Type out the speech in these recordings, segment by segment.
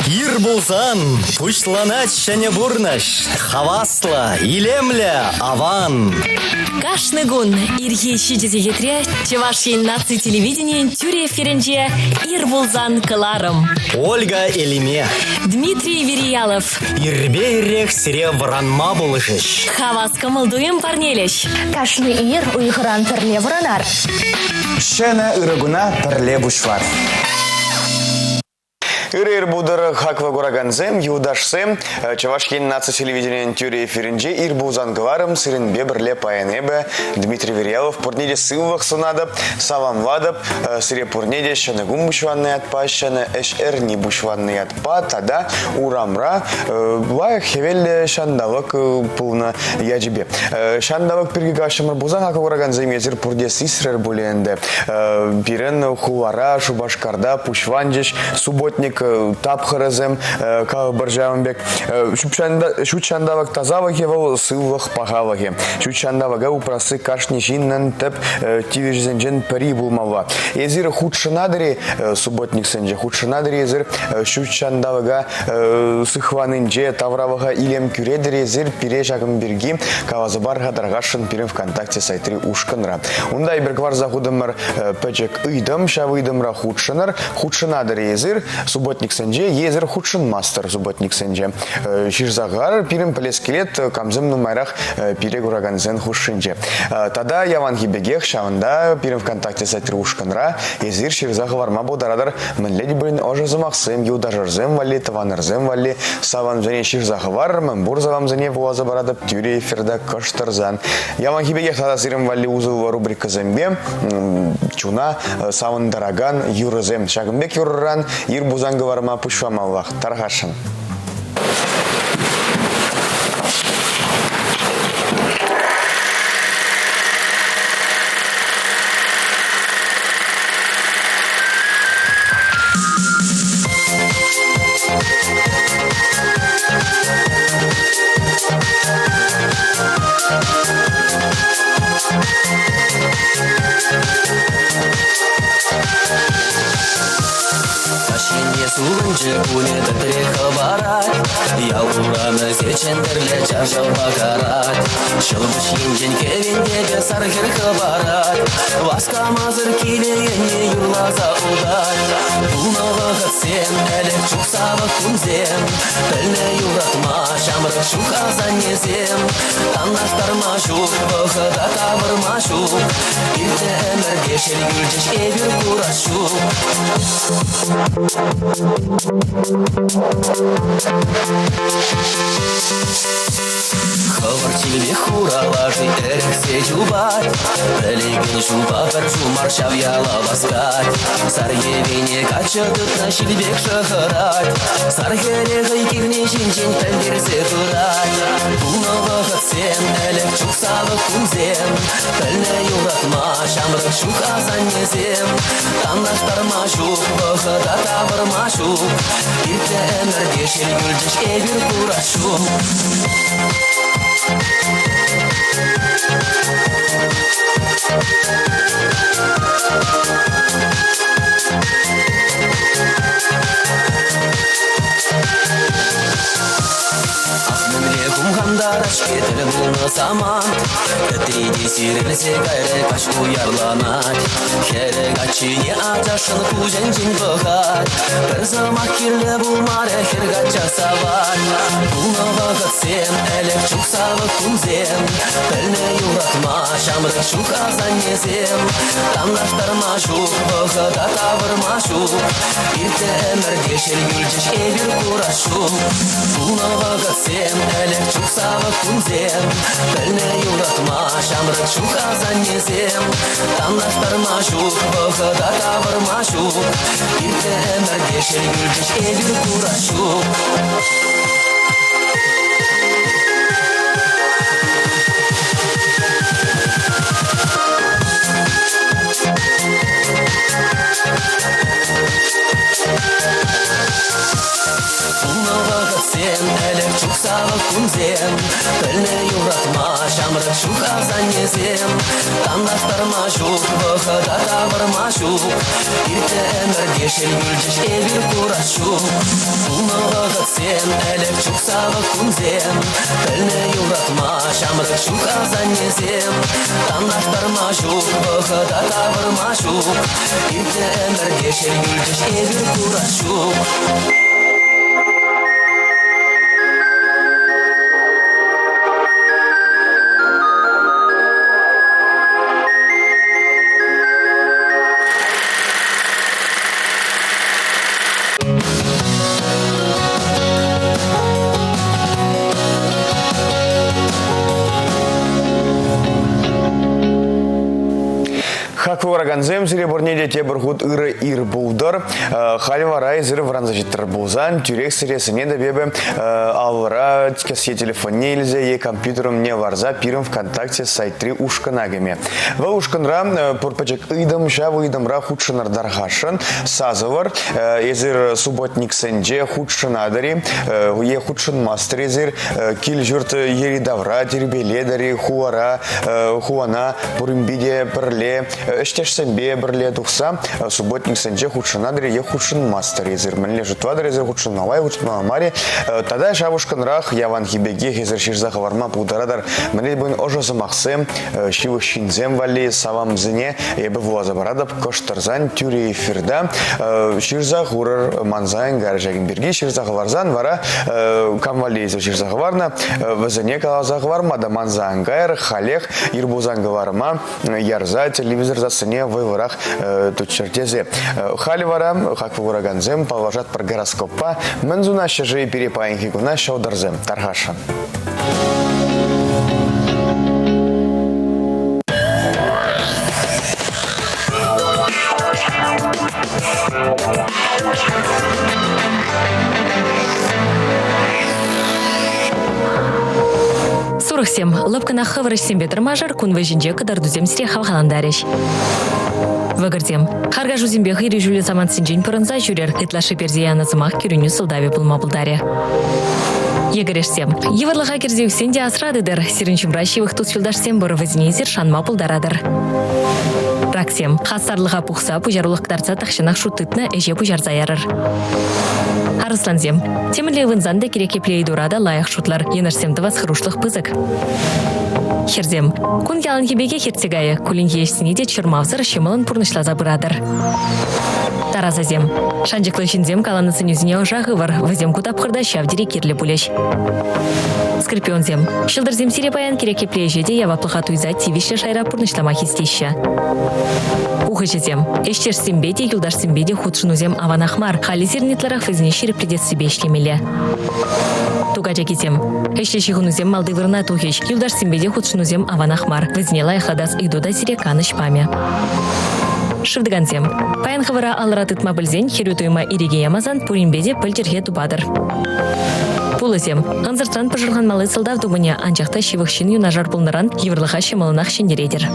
Ир булсан, пучланать шәне бурнаш, хавасла, илемля, аван. Кашны гун, ирхи щитите гетре, чевашин наци телевидение, тюре ференче, ир булзан кыларым. Ольга Элиме. Дмитрий Вериялов. Ирбейрех сребранма булышыш. Хавас камылдуем парнелеш. Кашны ир уйгыран пірле вранар. Шена ырыгуна пірле бушлар. Ир будыр хаква гураганзем, юдашсем, Чавашкин наци телевидение тюре эфиринже, ир бузангыларым, сырынбе бірле паянебе, Дмитрий Вериялов, пурнеде сылвах сынады, савам вадып, сыре пурнеде шаны гум бушванный атпа, шаны эшэр не бушванный атпа, тада урамра, лайық хевелі шандавық пулна яджибе. Шандавық пиргигашымыр бузан хаква гураганзем, езір пурде сисрер буленде, пирен хулара, шубашкарда, пушванжеш, субботник, тапхаразем, калбаржамбек, шучандавак тазаваке вол сылвах пагаваке. Шучандавага упросы кашни жиннан теп тивижзенжен пари булмава. Езир худшанадри субботник сенже, худшанадри езир шучандавага сыхванынже тавравага илем кюредри езир пире жагым бирги кавазабарга даргашын пирен ВКонтакте сайтри ушканра. Ундай берквар захудымар печек ыйдым, шавыйдымра худшанар, худшанадри езир субботник сенже, езер худшин мастер субботник сенже. Ширзагар пирим плескелет камзым нумайрах пире гураганзен худшинже. Тада яван гибегех шаванда пирим ВКонтакте сайтри ушканра езир ширзагаварма бударадар мэнледи блин ожазымахсым, юдажарзым вали, таванарзым вали, саван зене ширзагавар, мэмбурзавам зене буаза барадап тюре эфирда каштарзан. Яван гибегех тада сирим вали узылва рубрика зембе, чуна саван дараган юрзем. Шагымбек юрран, ир бузангаварма пушвамаллах. Таргашын. Сулынчы унеті трекы барат, Яураны сечендірлі чашыл бақарат. Шылбыш енжен кевендегі саргіркі барат, Васкамазыр келейіне юрлаза ұдат. Бұлнығы ғытсен, әлік чуксавы күнзем, Пілні юратма, шамрық шуқ азан незем. Таннақтарма шуқ, бұқыда тавырма шуқ, Ирті әмірге шелгүлжеш ебір курас шуқ. Хавар чилве хуралажи эрексе жубат, Бәлеген жуба бір жумар шавяла баскат. Саргевене качыдык на шилбек шахарат, Саргерегай кирне жинжен пәлдерзе тұрат. Бұлнығы ғытсен, әлік чуксалы күнзем, Пәлне юратма, шамрық шуқ азан незем. Таннақтарма жуқ, бұқыда табырма шуқ, Ирті әмірге шелгүлжеш ебір курас шуқ. Kumgandarаш кетір бұлны саман, Кітреде сирілсе кайры каш уярланат. Херек ачыне ажашын күжен бұғат, Бір замақ керлі бұлмар әхір гача сават. Бұлнығы ғытсен, әлік чуксавы күнзем, Пілні юратма, шамрық шуқ азан незем. Таннақтарма шуқ, бұғыда тавырма шуқ, Ирті әмірге шелгүлжеш ебір курас шуқ. Бұлнығы ғытсен, әлік чуксавы күнзем, Пілні юратма, шамрық шуқ азан незем. Таннақтарма шуқ, бұғыда тавырма шуқ, Ирті әмірге шелгүлжеш ебір курас шуқ. Пулновығы сен әлік чуксалы күнзем Пілні юратма шамрық шуқазан езем Тандақтарма жук бұқыда табырма жук Ирте әмірге шелгүлжіш әбір күрашук Пулновығы сен әлік чуксалы күнзем Пілні юратма шамрық шуқазан езем Тандақтарма жук бұқыда табырма жук Ирте әмірге шелгүлжіш әбір күрашук Хакураганзем серебрнеде тебіргут ыры ир булдар. Хальварай зыры вранза життір булзан. Тюрек сіресіне де бебі алвара кесе телефонне елзе е компьютером не варза пирым ВКонтакте сайт-3 ушканагеме. Ва ушканра пурпачек идам шавы идамра худшынар дархашын сазывар. Езір субботник сенже худшын адари. Е худшын мастер езір кил жұрт ери давра тербеледари хуара хуана пурымбиде пірле Эштешсенбе бірле тұқса, субботник сенже худшынадыр, е худшын мастер езір. Мінле жұтвадыр езір худшын малай, худшын маламари. Тада шавушканрақ яван хибеге езір ширзақы варма пударадар. Мінле бұн ожасы мақсы, шивы шинзем вали, савам зіне, ебі вуаза барадып, коштарзан, тюре эфирда. Ширзақ урыр манзайын гаражагин берге, ширзақы варзан, вара камвали езір ширзақы варна, візіне калазақы варма, да манзайын гайр, халех, ирбузанғы варма, ярза, телевизор засыне вывырах тут чертезе. Халивара, как вураганзем, положат про гороскопа, мензуна же и перепаинки гуна шаударзем. Таргаша. Сурықсем, лапкана хывырышсем бетір мажар, күн вәжінде қыдар дүзем сіре хавхаландарыш. Вăгыртем. Харга жузембе хыри жүлі заман синжен пырынса жүрер, ытлашы перзияны зымақ керүні сылдаве пулма бұлдаре. Егерешсем. Еварлыға керзеусен де асырадыдыр, сирінчімра шивық тұсфилдашсем бұры візінезер шанма пулдарадыр. Раксем. Хастарлыға пұқса пұжарлықтарца тақшынақ шутытны әже пұжарза ярыр. Арысланзем. Темірле вынзанды керекеплей дұрада лайық шутлар, енірсемді васқырушлық пызык. Херзем. Күн ялын хебеге херцегайы, күлін ешсіне де чырмавзыр шымылын пұрнышлаза бұрадыр. Таразазем. Шанжықлы жинзем каланысын үзіне ожағы var, візем кутапқырда шавдері керлі бұлеш. Скорпионзем. Шылдырзем сирепаян керекеплей жеде яваплыға туйза тивиші шайра пұрнышлама хистейші. Ухычезем. Эштерсембе де юлдашсембе де худшынузем аванахмар, хали зернетларах візіне шерепредет себе ішлемелі. Тугачакизем. Эште хунузем малды вырна тухеш, юлдашсембе де худшынузем аванахмар, візіне лайхадас идуда сиреканы шпаме. Шывдыганзем. Паян хывыра алыра тытма білзен, херютуйма иреге ямазан пуринбеде пілчерге тубадыр. Пулызем. Анзыртран пыжырған малы сылдав дубыне анчақта шивықшын юнажар пулныран еврлыға шымылынақ шендередер.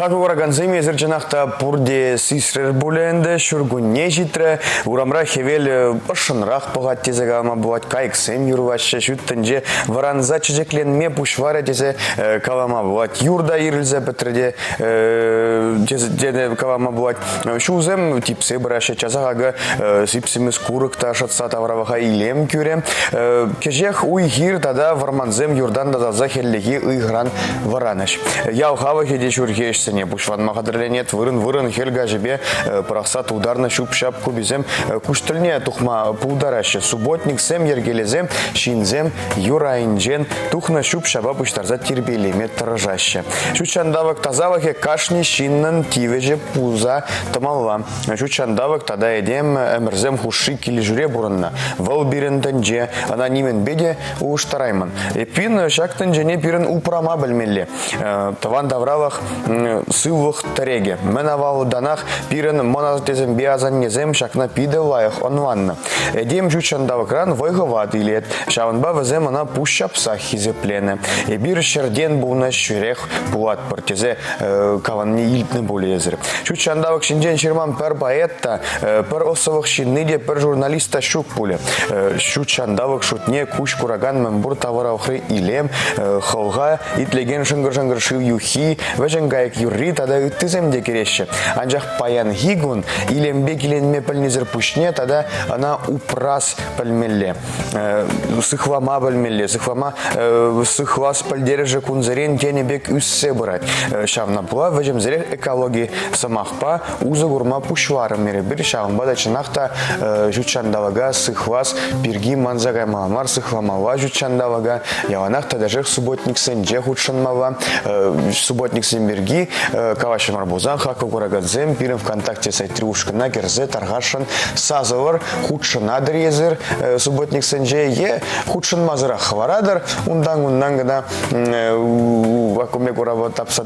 Как ураганзем езір жанақта пұрде сисрер бұленді, шүргүнне житрі, урамра хевел ұшынрақ бұғат тезігі ама бұғат кайықсем юрвашшы шүттінже варанза чежекленме пұшвары тезе калама бұғат юрда ирілзі бітірде тезе калама бұғат. Шузем типсе бұрашы чазағағы сипсіміз күрікта шатса тавраваға илем көрем. Кежех уйхир тада варманзем юрдан дадаза хеллеги ұйғыран вараныш. Яухава хеде шүргеш не пушван махадырленет вырын хельга жебе прахсат ударна шуп-шап кубизем куштыльне тухма пудараще субботник сем ергелезем шинзем юрайнжен тухна шуп-шаба пуштарза тирбелеме тражаще. Шучандавак тазаваке кашни шиннан тивеже пуза тамалва. Шучандавак тада едем эмерзем хуши килижуре бурынна. Вал биренденже ана нимен беде уштарайман. Эпин шактенжене пирен упрама бельмелле. Таван давравах сывых тареге. Менавал данах пирен моназатезем биазаннезем шакна пиде лаях онванна. Эдем жучандав кран войговат илет. Шаванба везем она пуща пса хизеплене. И бир шерден буна шюрех пуат партизе каванни илтне болезер. Жучандав шинден шерман пер поэта, пер осовых шинниде, пер журналиста шук пуле. Жучандав шутне куш кураган мембур тавара охры илем холга итлеген шынгыр шив юхи веженгайк юрри тада тыземде кереше. Анжах паян гигун илембе киленме пальнезер пушне тада она упрас пальмелле. Сыхвама пальмелле, сыхва спальдереже кунзарен тенебек үссе брать. Шавна була вежемзере экологии самахпа уза гурма пушвара мере бир шавнба дачынахта жучандавага сыхвас пирги манзагай маламар сыхвамава жучандавага яванахта даже субботник сенже худшанмава субботник сенберги кавашем арбузан хака гурагадзем пирен ВКонтакте сайтрушкана керзе таргашан сазовар худшанадыр езер субботник сенже е худшан мазыра хварадар ундан гана вакуме гурава тапса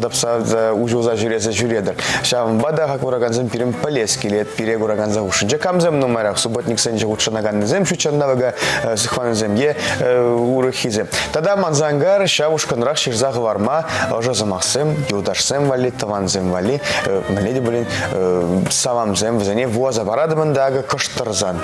ужуза жүредер шавнбада хака гурагадзем пирен полески лет пире гураганза ушинже камзем номерах субботник сенже худшанаганзем шучандавага сыхванзем е урыхизе тада манзангар шавушканрах ширзах варма ожазамахсем юдашсем вали таванзем вали меледи блин савамзем взене воза барадман дага коштарзан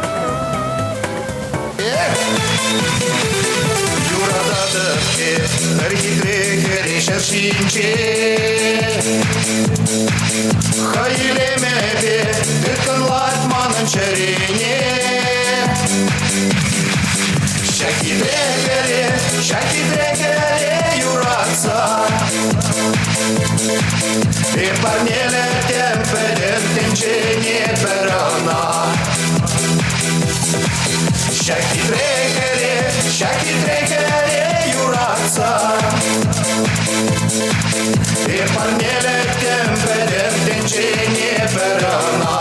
Шаки-дрегере юратса И парнеле темперен тенчение перона Шаки-дрегере юратса И парнеле темперен тенчение перона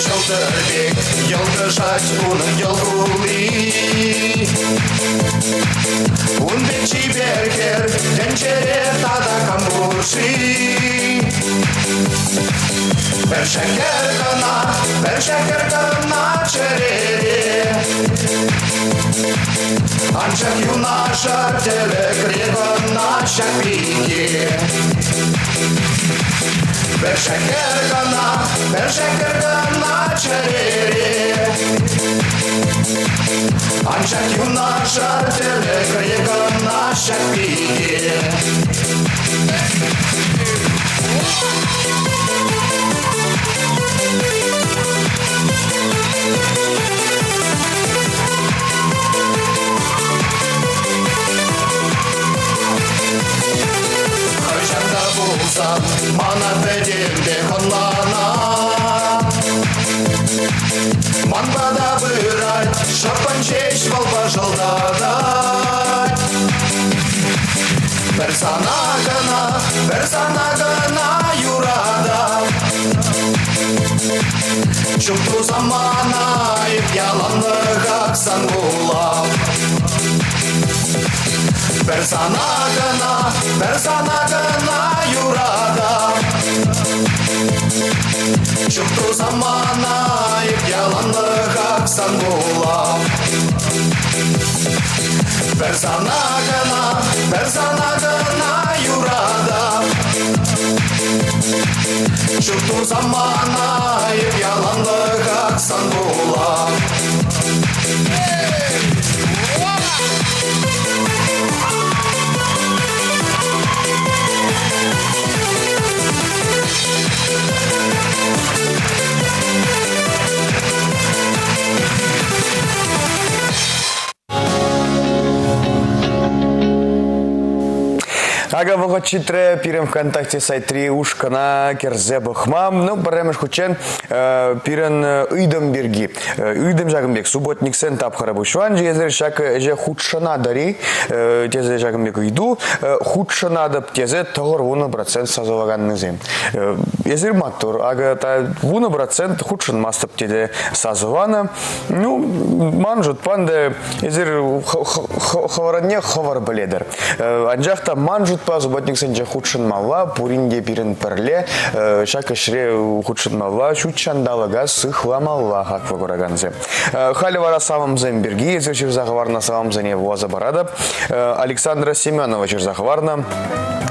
Шылдырбек, елдышать унын елгули Унбек чибергер, тенчере тада камбурши Бер шекер гана черере Анчак юнашар телекрегана шапике Бер шекер гана черере Анчак юнашар телекрегана шапике Мана бедемде хонлана Манбада бырать, шапан чеч волба жалдадать Персана гана юрада Чукту замана и пьяланны как сангула Персана гана юрада Чукту замана и пьяланны как сангула Персана гана юрада Чукту замана и пьяланны как сангула Ага, вот читре пирем ВКонтакте сайтри ушкана керзе бахмам. Ну, баремеш хучен пирен ыйдым берги. Ыйдым жагымбек субботник сен тапхара бушван. Жезер шак же худшана дари. Тезе жагымбек ыйду. Худшана дап тезе тагыр 1% сазалаган низем. Езер маттур. Ага та 1% худшан мастап теде сазавана. Ну, манжут панде езер хаваранне хавар баледер. Анжахта манжут па зубатник сенже худшын мала, пуринде пирен перле, шака шре худшын мала, чучандалага сыхла мала хаква гораганзе. Хали вара самым земберги, езер черзахварна самым зане вуаза барада, Александра Семенова черзахварна,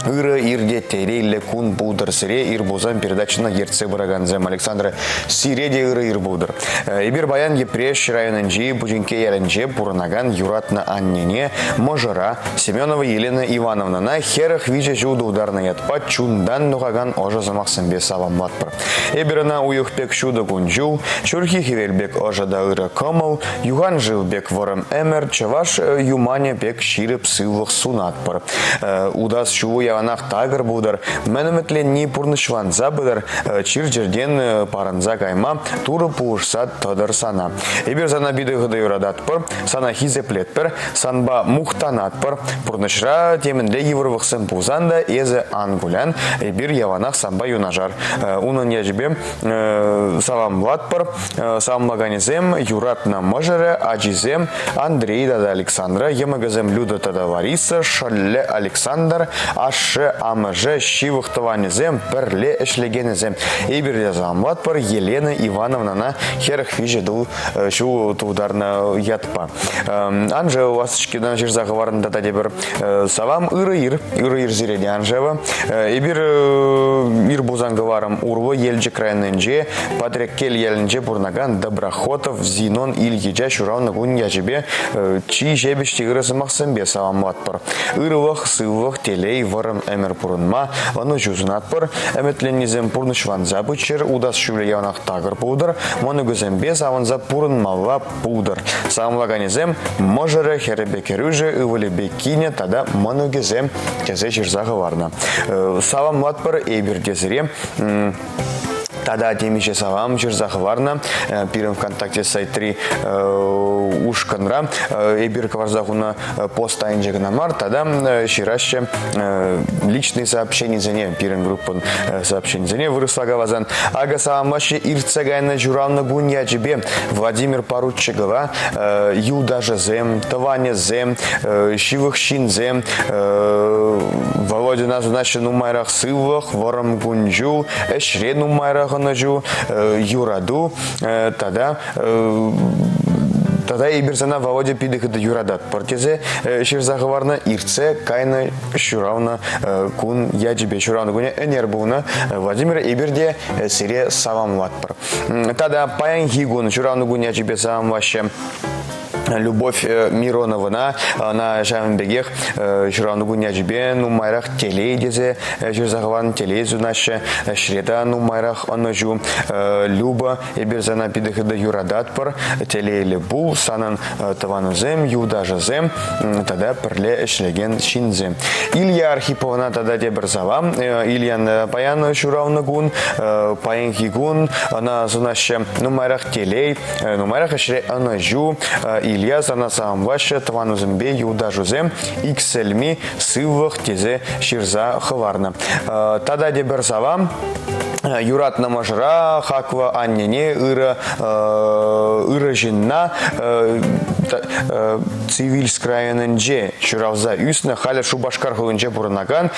Ира ирде тереле кун будер сире ир бузан передача на герце бараганзем Александра Сиреде ира ир будер. Ибир баян епреш районенджи бужинке яренже пуранаган юратна аннене можара Семенова Елена Ивановна на херах виче жуду ударный отпад чундан нухаган ожа замахсан без савам матпр. Эбирана уюхпек шуда гунджу чурхи хивельбек ожа да ира камал юган жилбек ворам эмер чаваш юмане бек шире псылых сунатпр. Удас шуву яванах тагр будер менеметле ни пурнышван забыдар чирджерден паранза кайма туры пушсат тодар сана. Эбир зана биды гыды юрадатпр сана хизеплетпер санба мухтанатпр пурнышра теменде евровыхсен пузанда эзе ангулян эбир яванах самба юнажар. Унын яжбе салам латпр самлаганезем юратна мажере аджизем Андрей дада Александра емагазем люда тада Лариса шалле Александр аше амаже шивыхтованезем перле эшлегенезем эбир язам латпр Елена Ивановна на херах вижеду шу тударна ятпа. Анже васышкидан жирзахварын дата дебір савам ыр зиреде анжева. Эбир ир бузангаварам урво елджи крайненже патреккел елнже бурнаган Доброхотов Зинон Ильича шуравна гун яжебе чи жебешти ырысы мақсымбе савам латпыр. Ырывах сывах телей варам эмер пурынма вану жузунатпыр. Эметленнезем пурнышван забычер удас шуле явнах тагыр пудыр. Мону гызембе саванза пурынмалла пудыр. Савамлаганезем можере херебекерюже ывалебе кине тада моногезем тезе жирзағы варна. Савам латпыр эйбір дезіре тада темише савам жирзағы варна. Пирым ВКонтакте сайтри ушканра эйбір каварзағуна пост айнжегіна мар тада шираще личные сообщения зане пирым группын сообщения зане вырысла вазан. Ага савам ваше ирцегайна журавна гунья джебе Владимир Поруччикова юда жезем таване зем шивых шин зем Володя назначен умайрах сывах ворам гунджу эшрен умайрах нажу юраду тада и берзана Володя пидыхыды юрадат. Портезе ширзахварна ирце кайна шуравна кун яджибе шуравна гуня энербуна Владимир Иберде сире савам латпар. Тада паян хигун шуравна гуня яджибе савам ваше Любовь Миронова на Жамбегех журавну гуняджбе ну майрах телей дезе жирзахван телей зунаше шреда ну майрах анажу Люба эберзана пидыхыда юрадатпар телей лебу санан таванузем юдажазем тада перле эшлеген шинзем. Илья Архиповна тада деберзава Ильян паян журавну гун паян хигун она зунаше ну майрах телей ну майрах эшре анажу Илья на самом ваше таванузембе юдажузем иксельми сывах тезе ширза хаварна. Тада деберзава юратна мажра хаква аннене ыра жинна цивильская ннже чуравза юсна халя шубашкар хылынже бурнаган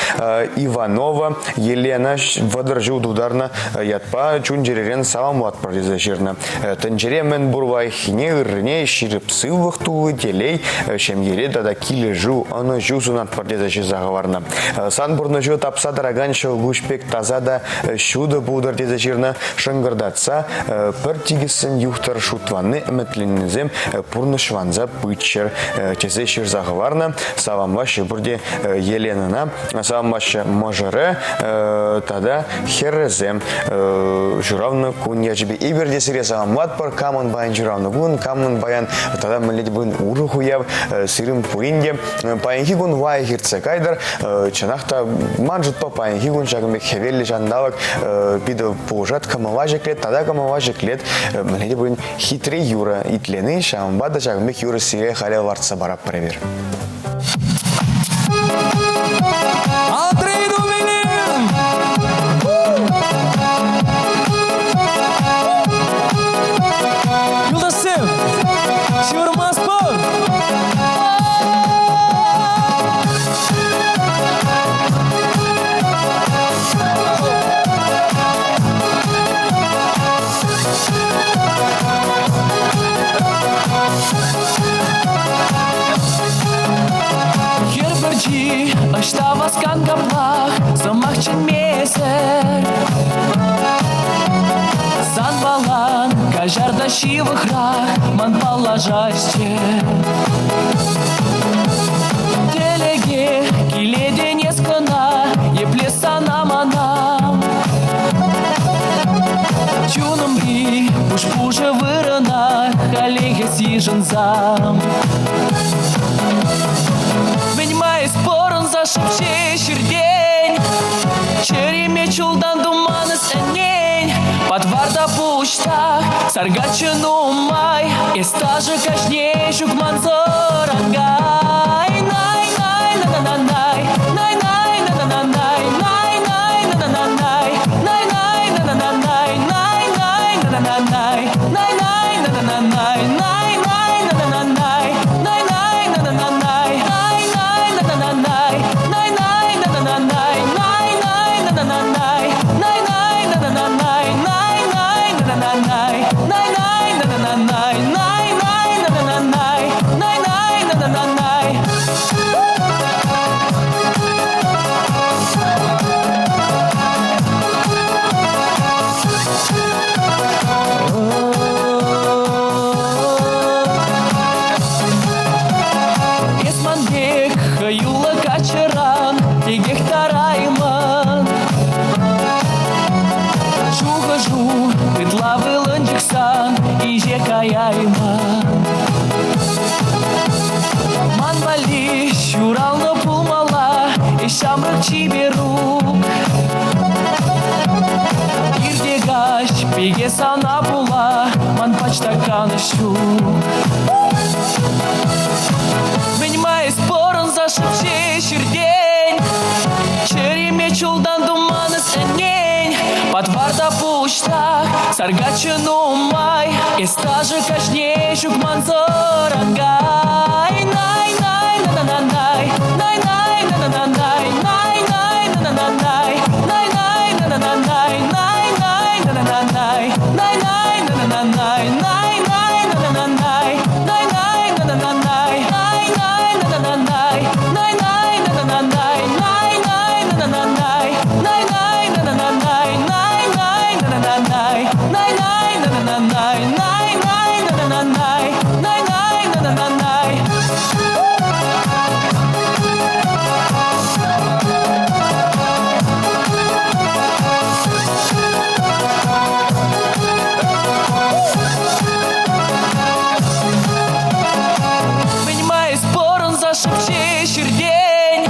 Иванова Елена вадыржу дударна ятпа чунжеререн савам латпар дезе жирна. Тенжере мен бурвай хине ырне ширып сывах тулы телей шемьере тада килежу аны жузунат пардезе жизаговарна. Сан бурнажу тапса дороган шелгушпек тазада шуда будыр дезе жирна шыңгырдатса пір тигісін юхтар шутваны әметленізем пурнышванза пычер тезе ширзаговарна. Савамва шибурде Еленана савамва ше можере тада херезем журавна кун яжбе иберде сире савамват пар камын баян журавна гун камын баян тада мледбын урухуяв сырым пуринде паенхи гун вай хирцекайдар чанахта манжут по паенхи гун шагмек хевелли жандалык бидо пожат камаважек лет тада камаважек лет мледбын хитрый юра итлены шамбада шагмек юра сире халя варца барап проверь. Ышта баскан каплах, замахчын месер. Сан балан, кажарда шивых рах, ман положасте. Телеге, киледе нескана, еплесана манам. Чуном би, пуш-пуша вырана, халеге сижен зам. Веньмай спорон зашепче чердень, череме чулдан думаны сенень. Подварда пушта, саргачыну май, эстажы кашней шук манзорангай. Най-най, на-на-на-най, най-най, на-на-на-най, най-най, на-на-на-най, най-най, на-на-на-най, най-най, на-на-на-най, най-най, на-на-на-най, най-най, на-на-на-най, най-най, на-на-на-най. Манбали, шуралны пулмала, шамрак чиберук. Ирдегаш, пеге сана була, ман пачтаканы щук. Веньмай спорын зашепче чердень, череме чулдан думаны сенень. Подварда пушта, саргачыну май, эстажы кашней шук манзорангай. Най-най, на-на-на-най, най-най, на-на-на-най, най-най, на-на-на-най, най-най, на-на-на-най, най-най, на-на-на-най, най-най, на-на-на-най, най-най, на-на-на-най, най-най, на-на-на-най, най-най, на-на-на-най, най-най, на-на-на-най, най-най, на-на-на-най, най-най, на-на-на-най, най-най, на-на-на-най, най-най, на-на-на-най, най-най, на-на-на-най, най-най, на-на-на-най. Веньмай спорын зашепче чердень,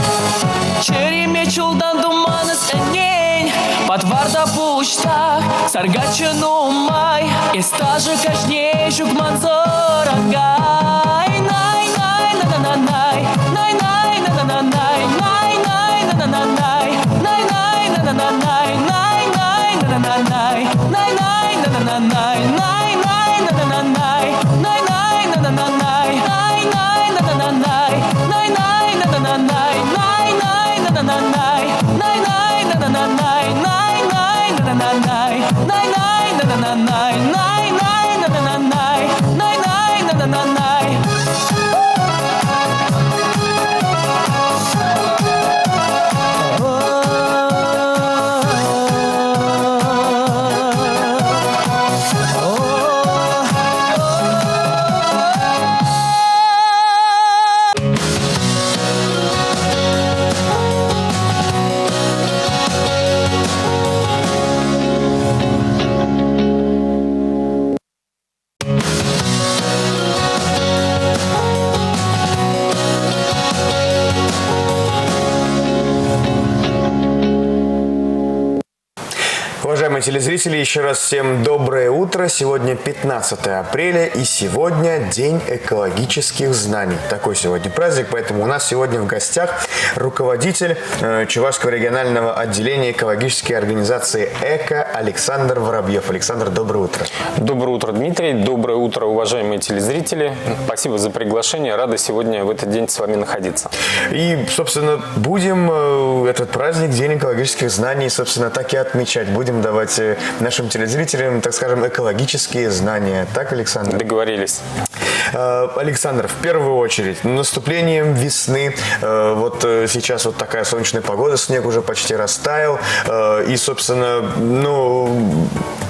череме чулдан думаны сенень. Подварда пушта, саргачыну май, эстажы кашней шук манзорангай. Най-най, на-на-на-най, най-най, на-на-на-най, най-най, на-на-на-най, най-най, на-на-на-най, най-най, на-на-на-най, най-най, на-на-на-най, най-най, на-на-на-най, най-най, на-на-на-най, най-най, на-на-на-най, най-най, на-на-на-най, най-най, на-на-на-най, най-най, на-на-на-най, най-най, на-на-на-най, най-най, на-на-на-най, най-най, на-на-на-най, най-най, на-на-на-най. Уважаемые телезрители, еще раз всем доброе утро. Сегодня 15 апреля и сегодня День экологических знаний. Такой сегодня праздник, поэтому у нас сегодня в гостях руководитель Чувашского регионального отделения экологической организации «Эко» Александр Воробьев. Александр, доброе утро. Доброе утро, Дмитрий. Доброе утро, уважаемые телезрители. Спасибо за приглашение. Рада сегодня в этот день с вами находиться. И, собственно, будем этот праздник, День экологических знаний, собственно, так и отмечать. Будем давать нашим телезрителям, так скажем, экологические знания. Так, Александр? Договорились. Александр, в первую очередь, наступлением весны, вот сейчас вот такая солнечная погода, снег уже почти растаял, и, собственно,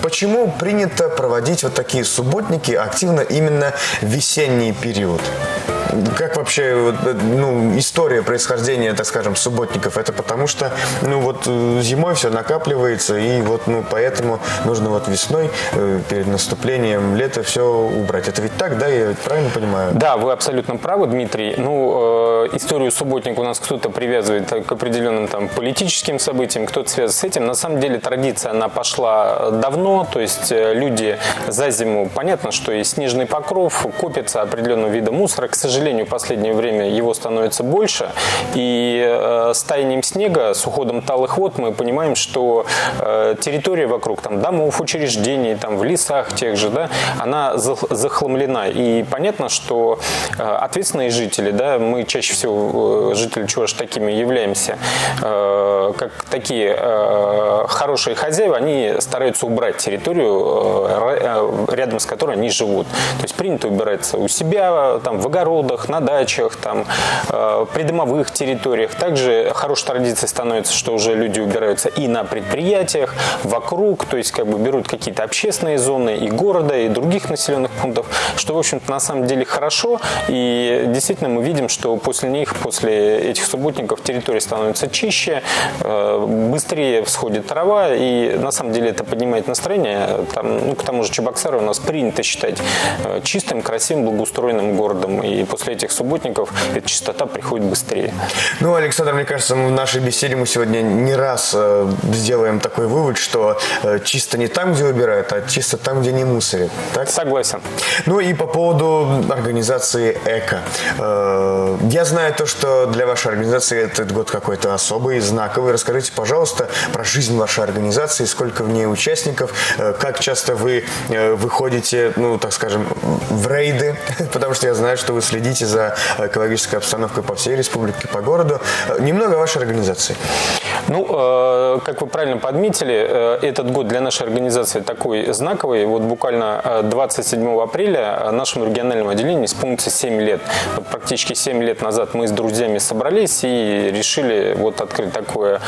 почему принято проводить вот такие субботники активно именно в весенний период? Как вообще история происхождения, так скажем, субботников? Это потому что зимой все накапливается, и поэтому нужно весной перед наступлением лета все убрать. Это ведь так, да? Я ведь правильно понимаю? Да, вы абсолютно правы, Дмитрий. Историю субботника у нас кто-то привязывает к определенным политическим событиям, кто-то связан с этим. На самом деле традиция, она пошла давно, то есть люди за зиму, понятно, что и снежный покров, копится определенного вида мусора. К сожалению, в последнее время его становится больше, и с таянием снега, с уходом талых вод мы понимаем, что территория вокруг домов, учреждений, в лесах тех же, она захламлена. И понятно, что ответственные жители, мы чаще всего, жители Чувашии, такими являемся, как такие хорошие хозяева, они стараются убрать территорию, рядом с которой они живут. То есть принято убираться у себя, в огородах, на дачах, придомовых территориях. Также хорошей традицией становится, что уже люди убираются и на предприятиях, вокруг, то есть берут какие-то общественные зоны и города, и других населенных пунктов, что, в общем-то, на самом деле хорошо. И действительно мы видим, что после них, после этих субботников территория становится чище, быстрее всходит трава, и на самом деле это поднимает настроение. К тому же Чебоксары у нас принято считать чистым, красивым, благоустроенным городом. И после этих субботников эта чистота приходит быстрее. Александр, мне кажется, в нашей беседе мы сегодня не раз сделаем такой вывод, что чисто не там, где убирают, а чисто там, где не мусорят. Так? Согласен. И по поводу организации «Эко». Я знаю то, что для вашей организации этот год какой-то особый, знаковый. Расскажите, пожалуйста, про жизнь вашей организации, сколько в ней участников, как часто вы выходите, так скажем, в рейды, потому что я знаю, что вы следите за экологической обстановкой по всей республике, по городу. Немного о вашей организации. Как вы правильно подметили, этот год для нашей организации такой знаковый. Буквально 27 апреля нашему региональному отделению исполнится 7 лет. Практически 7 лет назад мы с друзьями собрались и решили открыть такое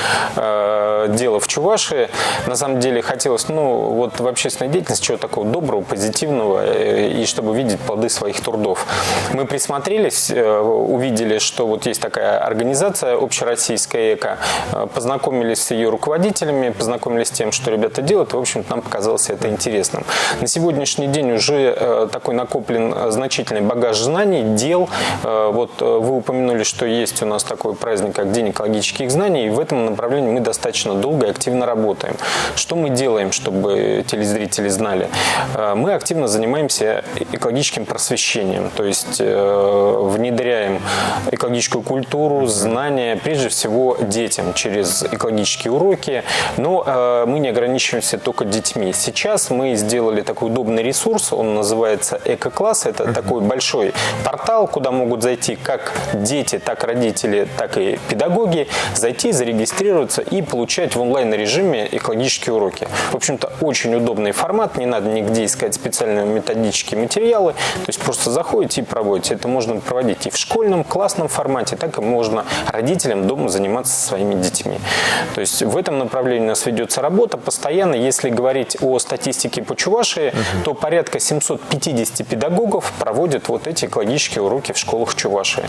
дело в Чувашии. На самом деле хотелось в общественной деятельности чего-то такого доброго, позитивного, и чтобы видеть плоды своих трудов. Мы присмотрелись, увидели, что есть такая организация общероссийская «Эко», познакомились с ее руководителями, познакомились с тем, что ребята делают, и, в общем-то, нам показалось это интересным. На сегодняшний день уже такой накоплен значительный багаж знаний, дел. Вы упомянули, что есть у нас такой праздник, как День экологических знаний, и в этом направлении мы достаточно долго и активно работаем. Что мы делаем, чтобы телезрители знали? Мы активно занимаемся экологическим просвещением, то есть внедряем экологическую культуру, знания, прежде всего, детям через экологические уроки, но мы не ограничиваемся только детьми. Сейчас мы сделали такой удобный ресурс, он называется «Эко-класс». Это такой большой портал, куда могут зайти как дети, так родители, так и педагоги, зайти, зарегистрироваться и получать в онлайн-режиме экологические уроки. В общем-то, очень удобный формат, не надо нигде искать специальные методические материалы, то есть просто заходите и проводите. Это можно проводить и в школьном, классном формате, так и можно родителям дома заниматься со своими детьми. То есть в этом направлении у нас ведется работа постоянно. Если говорить о статистике по Чувашии, то порядка 750 педагогов проводят эти экологические уроки в школах Чувашии.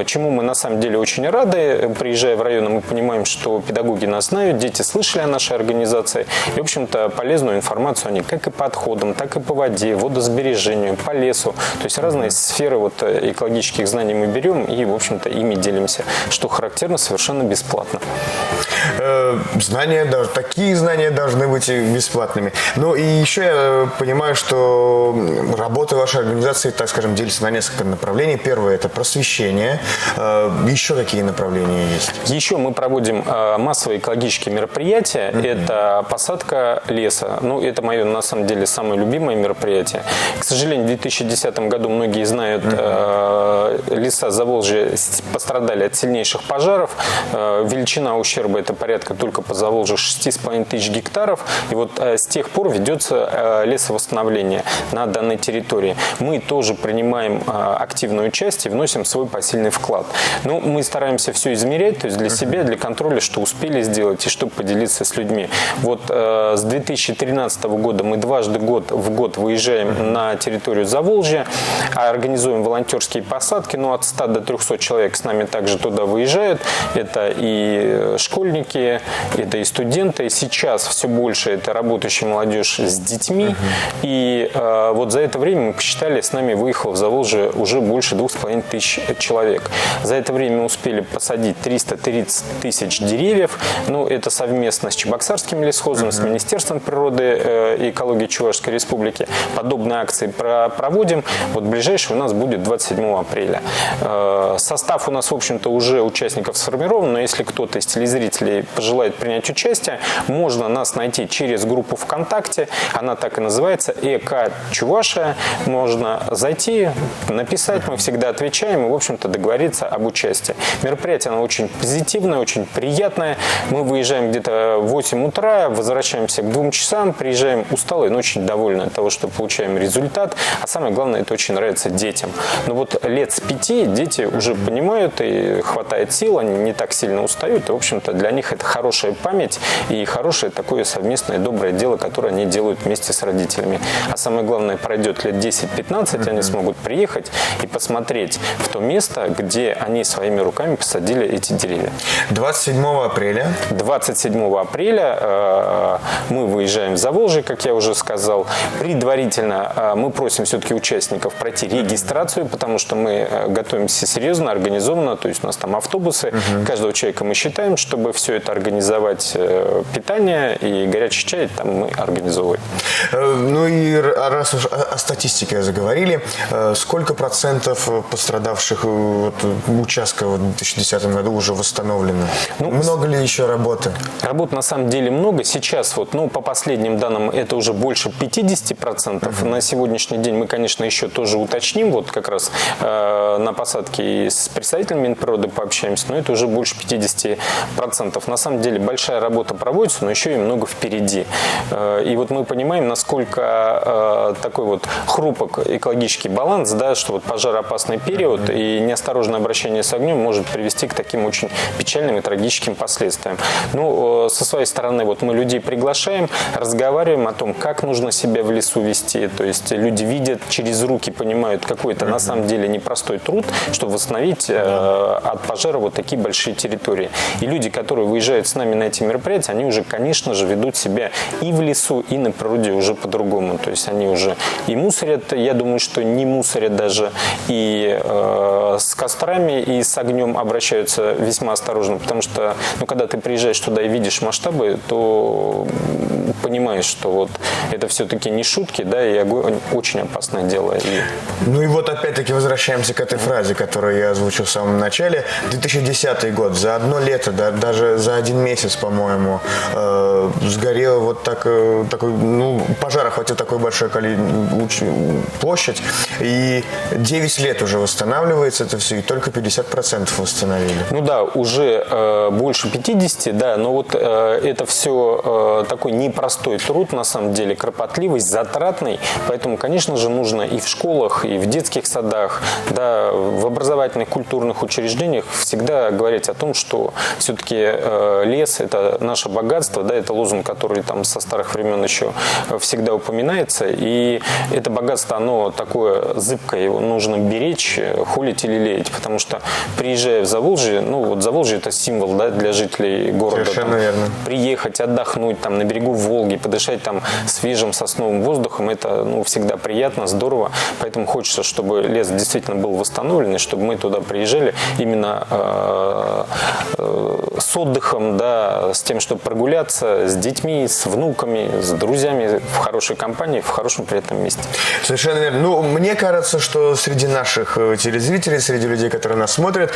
Чему мы на самом деле очень рады. Приезжая в район, мы понимаем, что педагоги нас знают, дети слышали о нашей организации. И, в общем-то, полезную информацию они как и по отходам, так и по воде, водосбережению, по лесу. То есть разные сферы экологических знаний мы берем и, в общем-то, ими делимся, что характерно, совершенно бесплатно. знания, даже такие знания должны быть бесплатными. Ну и еще я понимаю, что работа вашей организации, так скажем, делится на несколько направлений. Первое – это просвещение. Еще какие направления есть? Еще мы проводим массовые экологические мероприятия. Это посадка леса. Ну, это мое, на самом деле, самое любимое мероприятие. К сожалению, в 2010 году многие знают, леса Заволжья пострадали от сильнейших пожаров. Величина ущерба – это порядка только по Заволжью 6,5 тысяч гектаров. И вот с тех пор ведется лесовосстановление на данной территории. Мы тоже принимаем активное участие, вносим свой посильный вклад. Ну, мы стараемся все измерять, то есть для себя, для контроля, что успели сделать и чтобы поделиться с людьми. Вот с 2013 года мы дважды в год выезжаем на территорию Заволжья, организуем волонтерские посадки, ну, от 100 до 300 человек с нами также туда выезжают. Это и школьники, это и студенты. Сейчас все больше это работающая молодежь с детьми. И вот за это время мы посчитали, с нами выехало в Заволжье уже больше 2500 человек. За это время мы успели посадить 330 тысяч деревьев. Ну, это совместно с Чебоксарским лесхозом, с Министерством природы и экологии Чувашской Республики. Подобные акции проводим. Вот ближайший у нас будет 27 апреля. Состав у нас, в общем-то, уже участников сформирован, но если кто-то из телезрителей пожелает принять участие, можно нас найти через группу ВКонтакте. Она так и называется «ЭК Чувашия». Можно зайти, написать, мы всегда отвечаем и, в общем-то, договориться об участии. Мероприятие, оно очень позитивное, очень приятное. Мы выезжаем где-то в 8 утра, возвращаемся к 2 часам, приезжаем усталые, но очень довольны от того, что получаем результат. А самое главное, это очень нравится детям. Но вот лет с 5 дети уже понимают и хватает сил, они не так сильно устают. И, в общем-то, для них это хорошая память и хорошее такое совместное доброе дело, которое они делают вместе с родителями. А самое главное, пройдет лет 10-15, они смогут приехать и посмотреть в то место, где они своими руками посадили эти деревья. 27 апреля. 27 апреля мы выезжаем в Заволжье, как я уже сказал. Предварительно мы просим все-таки участников пройти регистрацию, потому что мы готовимся серьезно, организованно, то есть у нас там автобусы. Каждого человека мы считаем, чтобы все это организовать, питание и горячий чай там мы организовываем. Ну и раз уж о статистике заговорили, сколько процентов пострадавших участков в 2010 году уже восстановлено? Ну, много ли еще работы? Работ на самом деле много. Сейчас вот, ну, по последним данным, это уже больше 50%. На сегодняшний день мы, конечно, еще тоже уточним, вот как раз на посадке и с представителями Минприроды пообщаемся, но это уже больше 50%. На самом деле большая работа проводится, но еще и много впереди. И вот мы понимаем, насколько такой вот хрупок экологический баланс, да, что вот пожароопасный период и неосторожное обращение с огнем может привести к таким очень печальным и трагическим последствиям. Ну, со своей стороны, вот мы людей приглашаем, разговариваем о том, как нужно себя в лесу вести. То есть люди видят, через руки понимают, какой это на самом деле непростой труд, чтобы восстановить от пожара вот такие большие территории. И люди, которые выезжают с нами на эти мероприятия, они уже, конечно же, ведут себя и в лесу, и на природе уже по-другому. То есть они уже и мусорят, я думаю, что не мусорят даже, и с кострами, и с огнем обращаются весьма осторожно, потому что, ну, когда ты приезжаешь туда и видишь масштабы, то понимаешь, что вот это все-таки не шутки, да, и огонь очень опасное дело. Ну и вот опять-таки возвращаемся к этой фразе, которую я озвучил в самом начале. 2010 год, за одно лето, да, даже за один месяц, по-моему, сгорел вот такой, ну, пожар охватил такой большой площадь, и 9 лет уже восстанавливается это все, и только 50% восстановили. Ну да, уже больше 50, да, но вот это все такой непростой труд, на самом деле, кропотливый, затратный, поэтому, конечно же, нужно и в школах, и в детских садах, да, в образовательных, культурных учреждениях всегда говорить о том, что все-таки лес – это наше богатство, да, это лозунг, который там со старых времен еще всегда упоминается, и это богатство, оно такое зыбкое, его нужно беречь, холить или лелеять, потому что, приезжая в Заволжье, ну вот Заволжье – это символ, да, для жителей города. Совершенно верно. Приехать, отдохнуть там на берегу Волги, Волги, подышать там свежим сосновым воздухом, это всегда приятно, здорово. Поэтому хочется, чтобы лес действительно был восстановлен, и чтобы мы туда приезжали именно с отдыхом, да, с тем, чтобы прогуляться с детьми, с внуками, с друзьями, в хорошей компании, в хорошем приятном месте. Совершенно верно. Мне кажется, что среди наших телезрителей, среди людей, которые нас смотрят,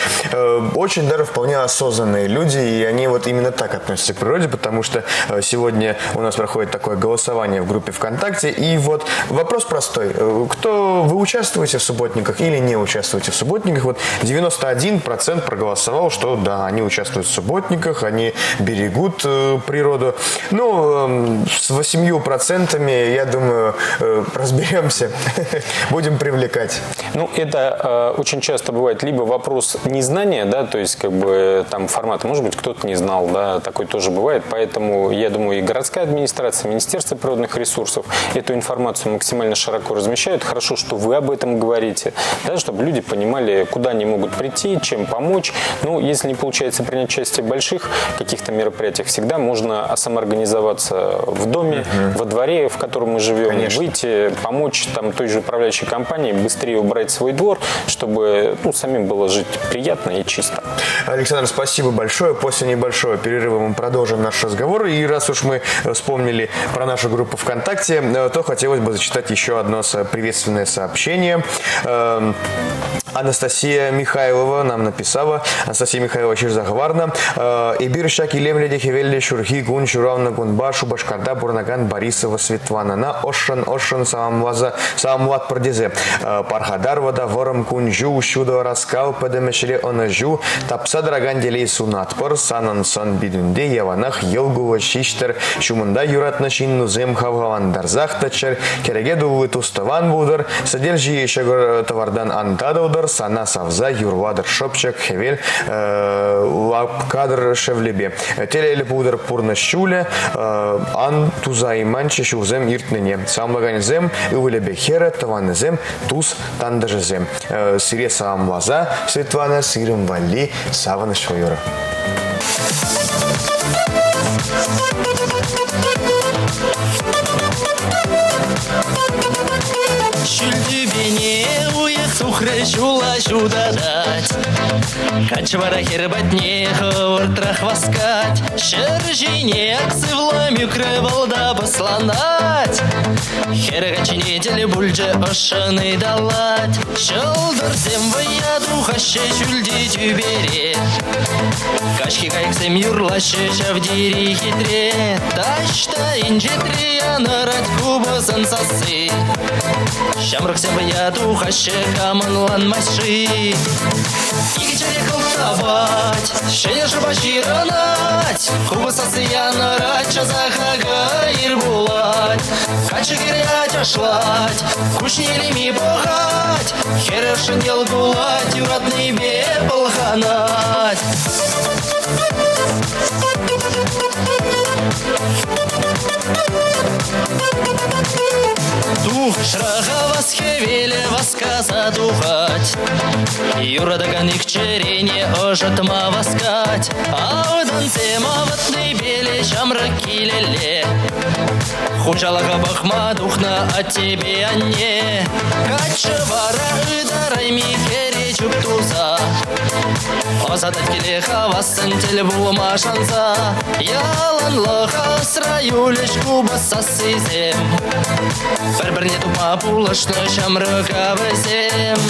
очень даже вполне осознанные люди, и они вот именно так относятся к природе, потому что сегодня у нас проходит такое голосование в группе ВКонтакте, и вот вопрос простой. Вы участвуете в субботниках или не участвуете в субботниках? Вот 91% проголосовал, что да, они участвуют в субботниках, они берегут природу. С 8%, я думаю, разберемся, будем привлекать. Это очень часто бывает либо вопрос незнания, да, то есть там формата, может быть, кто-то не знал, да, такое тоже бывает, поэтому я думаю, и городская администрация, Министерство природных ресурсов эту информацию максимально широко размещают. Хорошо, что вы об этом говорите, да, чтобы люди понимали, куда они могут прийти, чем помочь. Если не получается принять участие в больших каких-то мероприятиях, всегда можно самоорганизоваться в доме, во дворе, в котором мы живем, Конечно. выйти, помочь там той же управляющей компании быстрее убрать свой двор, чтобы самим было жить приятно и чисто. Александр, спасибо большое. После небольшого перерыва мы продолжим наш разговор. И раз уж мы вспомнили про нашу группу ВКонтакте, то хотелось бы зачитать еще одно приветственное сообщение. Анастасия Михайлова нам написала. Анастасия Михайлова Чирзахварна. Эбир шаки лемледи хевелли шурхи гун шуравна гунбашу башкарда бурнаган Борисова Светлана. На ошан самамлад продезе. Пархадар вода ворам кунжу шудо раскал падемешре онажу. Тапса драган делей сунатпор санан сон бидунде яванах елгува шиштер шумында юратна шинну зем хавгавандарзах тачер керегеду вытуставан будар содержи шагор товардан антадаудар сана савза юрвадыр шопчак хевел лапкадр шевлебе телели будар пурна щуля ан тузайман чешузем иртнене самлаганзем увлебе хера таванзем туз тандажезем сире самлаза Светлана сирым вали савана шойора. Шүлдүбене уйық сухры жула жудадать Качвара хербатне ховыртрах васкать Шержине аксывлами крывалда посланать Хергачине теле бульже ошаны далать Шылдырсем вая духаще шүлди тюбере Кашки кайксем юрлаще шавдири хитре Ташта инжетре анарать кубосан сасы Шамрыксем вая духаще каманлан маши Игичере кылтавать, шене шабаширанать Кубосасы янарать, чазахага ирбулать Качы керять ашлать, кушнелеми богать Херешин елгулать, юратный бе полханать Дух шраха вас хевеле васка задухать Юрадаган их черене ожатма васкать Аудан тема ватный беле шамракилеле Хучалага бахма духна от тебе а не Качевара ыдарай ми хере чуптуза Хозадать келеха васын тел булма шанса Ялан лоха сраю лешку басасызем Бір-біріне тупа пулышны шамрыға візем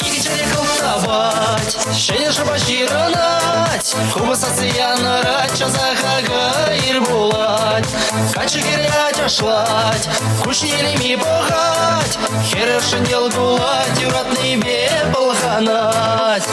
Игичере кылтавать, шене шабаширанать Кубасасы янарать, чазахага ирбулать Качы керять ашлать, кушнелеми богать Херешин елгулать, юратный бе полханать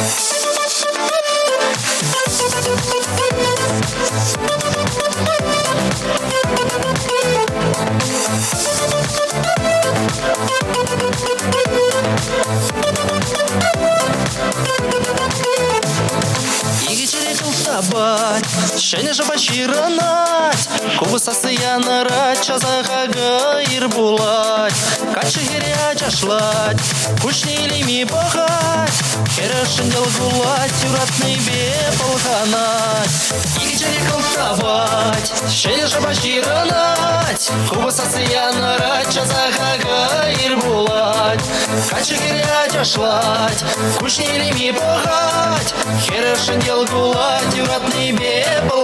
Игичере кылтавать, Шәне жаба ширанать, кубысасы янырать, чазахага ир булать, качы геря чашлать, кушнилими бахать, керешін дел гулать, юратный бе полханать, игичене колтавать, шәне жаба ширанать, кубысасы янырать, чазахага ир булать, качы геря чашлать, кушнилими бахать, керешін дел гулать, юратный бе полханать.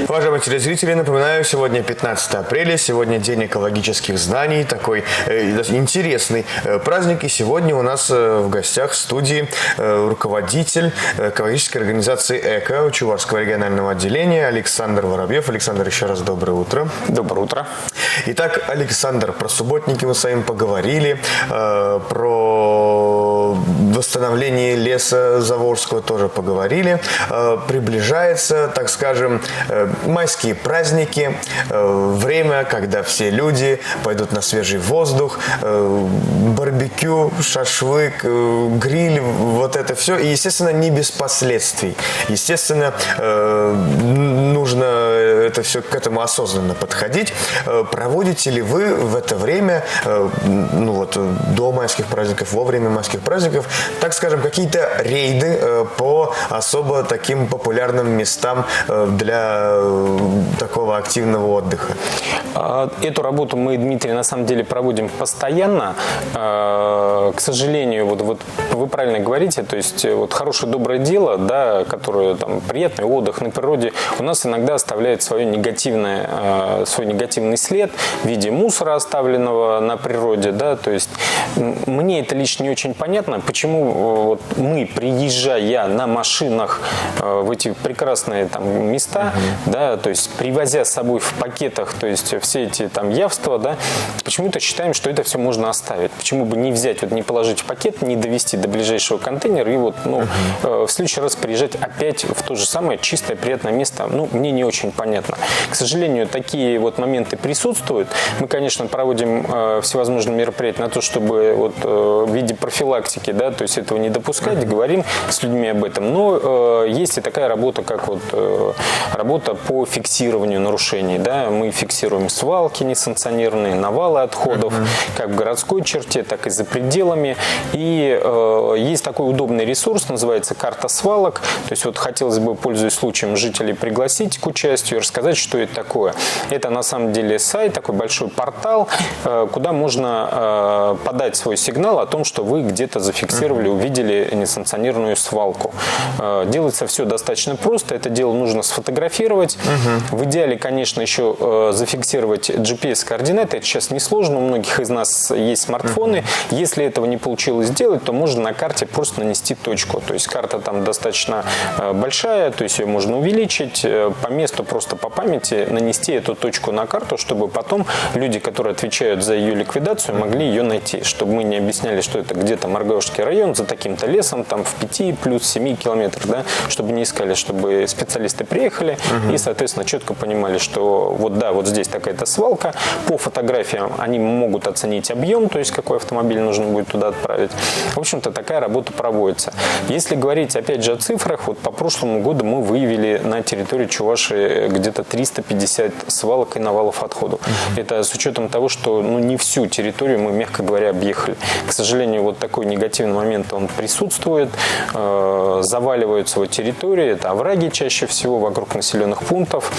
Уважаемые телезрители, напоминаю, сегодня 15 апреля, сегодня День экологических знаний, такой интересный праздник. И сегодня у нас в гостях в студии руководитель экологической организации «Эко» Чувашского регионального отделения Александр Воробьев. Александр, еще раз доброе утро. Доброе утро. Итак, Александр, про субботники мы с вами поговорили, про восстановление леса Заволжского тоже поговорили. Приближается, так скажем, майские праздники, время, когда все люди пойдут на свежий воздух, барбекю, шашлык, гриль, вот это все. И, естественно, не без последствий. Естественно, нужно это все к этому осознанно подходить. Проводите ли вы в это время, до майских праздников, во время майских праздников, так скажем, какие-то рейды по особо таким популярным местам для такого активного отдыха? Эту работу мы, Дмитрий, на самом деле проводим постоянно. К сожалению, вот вы правильно говорите, то есть вот хорошее доброе дело, да, которое там приятный отдых на природе, у нас иногда оставляет свой негативный след в виде мусора, оставленного на природе, да, то есть мне это лично не очень понятно, почему вот мы, приезжая на машинах в эти прекрасные там места, да, то есть привозя с собой в пакетах, то есть все эти там явства, да, почему-то считаем, что это все можно оставить. Почему бы не взять, вот не положить в пакет, не довести до ближайшего контейнера и в следующий раз приезжать опять в то же самое чистое, приятное место. Мне не очень понятно. К сожалению, такие вот моменты присутствуют. Мы, конечно, проводим всевозможные мероприятия на то, чтобы в виде профилактики, да, то есть этого не допускать, говорим с людьми об этом. Но есть и такая работа, как работа по фиксированию нарушений, да, мы фиксируем свалки несанкционированные, навалы отходов, как в городской черте, так и за пределами. И есть такой удобный ресурс, называется «Карта свалок». То есть хотелось бы, пользуясь случаем, жителей пригласить к участию и рассказать, что это такое. Это на самом деле сайт, такой большой портал, куда можно подать свой сигнал о том, что вы где-то зафиксировали, увидели несанкционированную свалку. Делается все достаточно просто. Это дело нужно сфотографировать. В идеале, конечно, еще зафиксировать GPS-координаты. Это сейчас несложно. У многих из нас есть смартфоны. Если этого не получилось сделать, то можно на карте просто нанести точку. То есть карта там достаточно большая, то есть ее можно увеличить. По месту, просто по памяти нанести эту точку на карту, чтобы потом люди, которые отвечают за ее ликвидацию, могли ее найти. Чтобы мы не объясняли, что это где-то Маргаушский район, за таким-то лесом, там в 5 плюс 7 километрах, да, чтобы не искали, чтобы специалисты приехали и, соответственно, четко понимали, что вот здесь такая-то свалка. По фотографиям они могут оценить объем, то есть какой автомобиль нужно будет туда отправить. В общем-то, такая работа проводится. Если говорить, опять же, о цифрах, по прошлому году мы выявили на территории Чувашии где-то 350 свалок и навалов отходов. Это с учетом того, что не всю территорию мы, мягко говоря, объехали. К сожалению, такой негативный момент, он присутствует. Заваливаются территории, это овраги чаще всего вокруг населенных пунктов.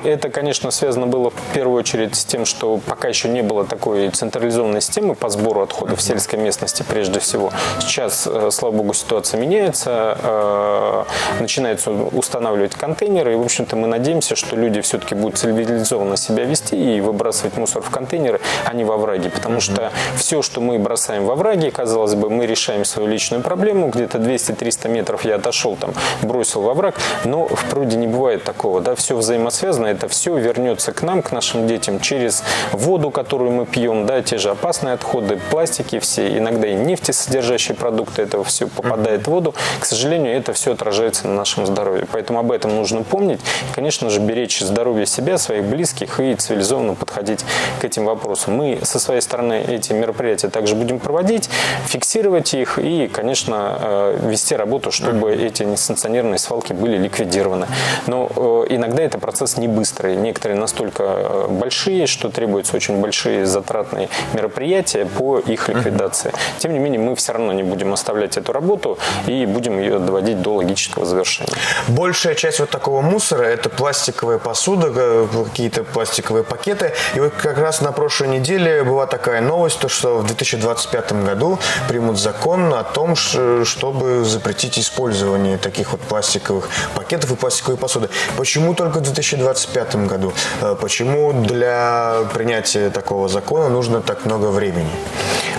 Это, конечно, связано было в первую очередь с тем, что пока еще не было такой централизованной системы по сбору отходов в сельской местности прежде всего. Сейчас, слава богу, ситуация меняется, начинаются устанавливать контейнеры, и, в общем-то, мы надеемся, что люди все-таки будут цивилизованно себя вести и выбрасывать мусор в контейнеры, а не во враги, потому что все, что мы бросаем во враги, казалось бы, мы решаем свою личную проблему, где-то 200-300 метров я отошел, бросил во враг, но в природе не бывает такого, да, все взаимосвязано, это все вернется к нам, к нашим нашим детям через воду, которую мы пьем, да, те же опасные отходы, пластики все, иногда и нефтесодержащие продукты, это все попадает в воду. К сожалению, это все отражается на нашем здоровье. Поэтому об этом нужно помнить. И, конечно же, беречь здоровье себя, своих близких и цивилизованно подходить к этим вопросам. Мы со своей стороны эти мероприятия также будем проводить, фиксировать их и, конечно, вести работу, чтобы эти несанкционированные свалки были ликвидированы. Но иногда это процесс не быстрый. Некоторые настолько большие, что требуются очень большие затратные мероприятия по их ликвидации. Тем не менее, мы все равно не будем оставлять эту работу и будем ее доводить до логического завершения. Большая часть вот такого мусора – это пластиковая посуда, какие-то пластиковые пакеты. И вот как раз на прошлой неделе была такая новость, то, что в 2025 году примут закон о том, чтобы запретить использование таких вот пластиковых пакетов и пластиковой посуды. Почему только в 2025 году? Почему для принятия такого закона нужно так много времени?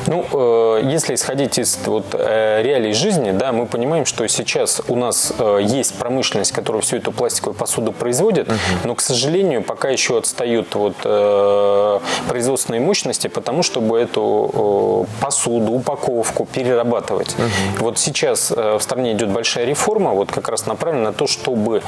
Ну, если исходить из реалий жизни, да, мы понимаем, что сейчас у нас есть промышленность, которая всю эту пластиковую посуду производит, но, к сожалению, пока еще отстают производственные мощности, потому чтобы эту посуду, упаковку перерабатывать. Вот сейчас в стране идет большая реформа, вот как раз направлена на то, чтобы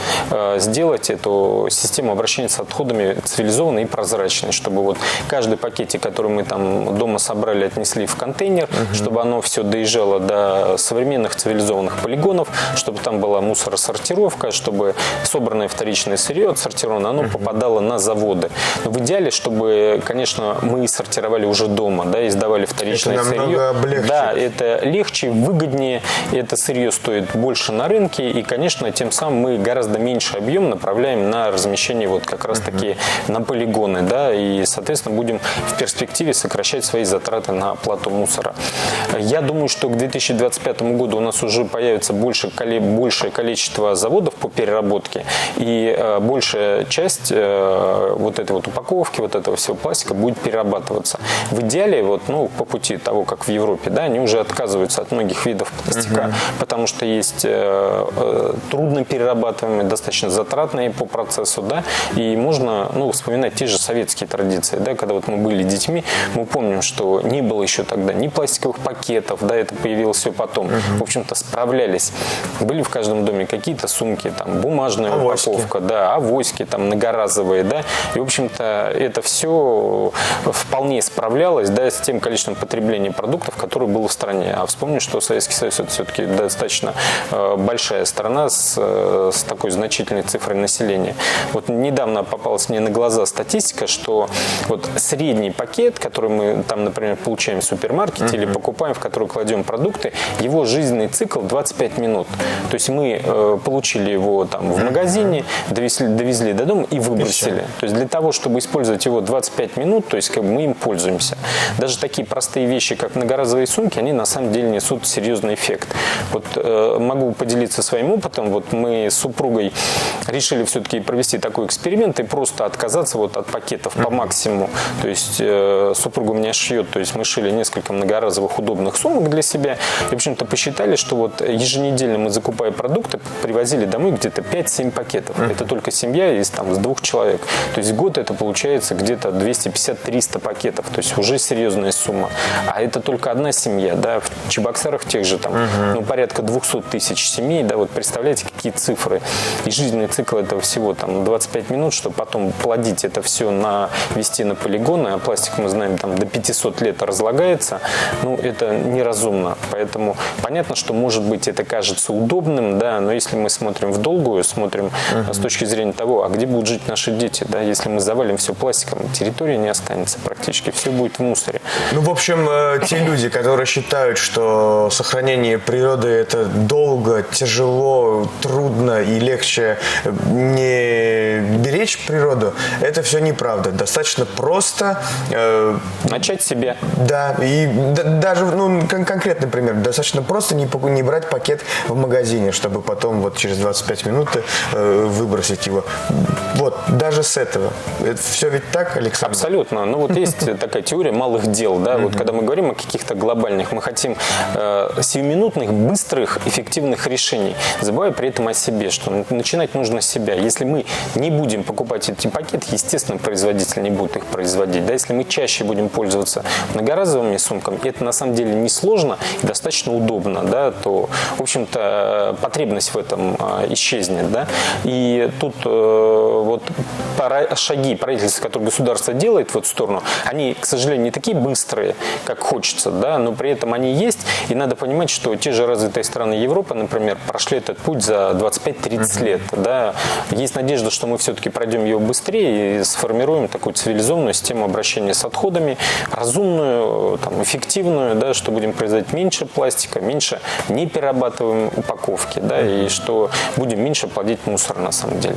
сделать эту систему обращения с отходами цивилизованной и прозрачной, чтобы вот каждый пакетик, который мы там дома собрали, отнесли в контейнер, чтобы оно все доезжало до современных цивилизованных полигонов, чтобы там была мусоросортировка, чтобы собранное вторичное сырье отсортировано, оно попадало на заводы. Но в идеале, чтобы, конечно, мы сортировали уже дома, да, и сдавали вторичное сырье. Облегчит. Да, это легче, выгоднее, это сырье стоит больше на рынке, и, конечно, тем самым мы гораздо меньше объем направляем на размещение вот как раз таки на полигоны, да, и, соответственно, будем в перспективе сокращать свои затраты на оплату мусора. Я думаю, что к 2025 году у нас уже появится большее количество заводов по переработке, и большая часть вот этой вот упаковки, вот этого всего пластика будет перерабатываться. В идеале, вот, ну, по пути того, как в Европе, да, они уже отказываются от многих видов пластика, потому что есть трудно перерабатываемые, достаточно затратные по процессу, да, и можно, ну, вспоминать те же советские традиции, да, когда вот мы были детьми, мы помним, что не было еще тогда ни пластиковых пакетов, да, это появилось все потом. В общем-то, справлялись. Были в каждом доме какие-то сумки, там, бумажная упаковка, да, авоськи, там, многоразовые, да, и, в общем-то, это все вполне справлялось, да, с тем количеством потребления продуктов, которое было в стране. А вспомню, что Советский Союз это все-таки достаточно большая страна с такой значительной цифрой населения. Вот недавно попалась мне на глаза статистика, что вот средний пакет, который мы там, например, получаем в супермаркете или покупаем, в который кладем продукты, его жизненный цикл 25 минут. То есть мы получили его там в магазине, довезли до дома и выбросили. То есть для того, чтобы использовать его 25 минут, то есть как бы мы им пользуемся. Даже такие простые вещи, как многоразовые сумки, они на самом деле несут серьезный эффект. Вот могу поделиться своим опытом. Вот мы с супругой решили все-таки провести такой эксперимент и просто отказаться вот от пакетов по максимуму. То есть супруга у меня шьет, то есть мы шили несколько многоразовых удобных сумок для себя. И, в общем-то, посчитали, что вот еженедельно мы, закупая продукты, привозили домой где-то 5-7 пакетов. Это только семья из с 2 человек. То есть в год это получается где-то 250-300 пакетов. То есть уже серьезная сумма. А это только одна семья, да, в Чебоксарах тех же там, ну, порядка 200 тысяч семей, да, вот представляете, какие цифры. И жизненный цикл этого всего там 25 минут, чтобы потом плодить это все вести на полигоны, а пластик, мы знаем, там до 500 лет разлагается, ну, это неразумно. Поэтому понятно, что, может быть, это кажется удобным, да, но если мы смотрим в долгую, смотрим с точки зрения того, а где будут жить наши дети, да, если мы завалим все пластиком, территории не останется, практически все будет в мусоре. Ну, в общем, те люди, которые считают, что сохранение природы это долго, тяжело, трудно и легче не беречь природу, это все неправда. Достаточно просто начать с себя. Да, Да, и даже, ну, конкретный пример, достаточно просто не брать пакет в магазине, чтобы потом вот через 25 минут выбросить его. Вот, даже с этого. Это все ведь так, Александр? Абсолютно. Ну вот есть такая теория малых дел, да, вот когда мы говорим о каких-то глобальных, мы хотим сиюминутных, быстрых, эффективных решений, забывая при этом о себе, что начинать нужно с себя. Если мы не будем покупать эти пакеты, естественно, производитель не будет их производить. Да, если мы чаще будем пользоваться многоразовыми сумками, и это на самом деле несложно и достаточно удобно, да, то, в общем-то, потребность в этом исчезнет. Да. И тут вот шаги правительства, которые государство делает в эту сторону, они, к сожалению, не такие быстрые, как хочется, да, но при этом они есть. И надо понимать, что те же развитые страны Европы, например, прошли этот путь за 25-30 лет. Да. Есть надежда, что мы все-таки пройдем его быстрее и сформируем такую цивилизованную систему обращения с отходами, разумную, там, эффективную, да, что будем производить меньше пластика, меньше неперерабатываемой упаковки, да, и что будем меньше плодить мусор на самом деле.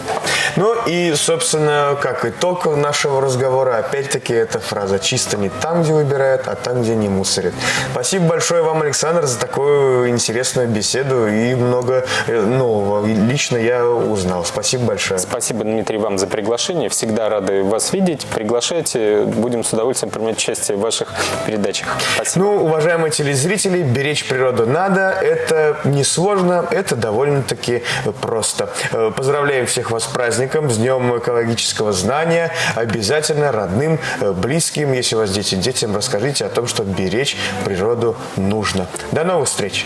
Ну и, собственно, как итог нашего разговора, опять-таки эта фраза: чисто не там, где выбирают, а там, где не мусорят. Спасибо большое вам, Александр, за такую интересную беседу, и много нового лично я узнал. Спасибо большое. Спасибо, Дмитрий, вам за приглашение. Всегда рады вас видеть. Приглашайте, будем с удовольствием принимать участие в ваших передачах. Спасибо. Ну, уважаемые телезрители, беречь природу надо. Это несложно, это довольно-таки просто. Поздравляем всех вас с праздником, с Днем экологического знания. Обязательно родным, близким, если у вас дети, детям расскажите о том, что беречь природу нужно. До новых встреч!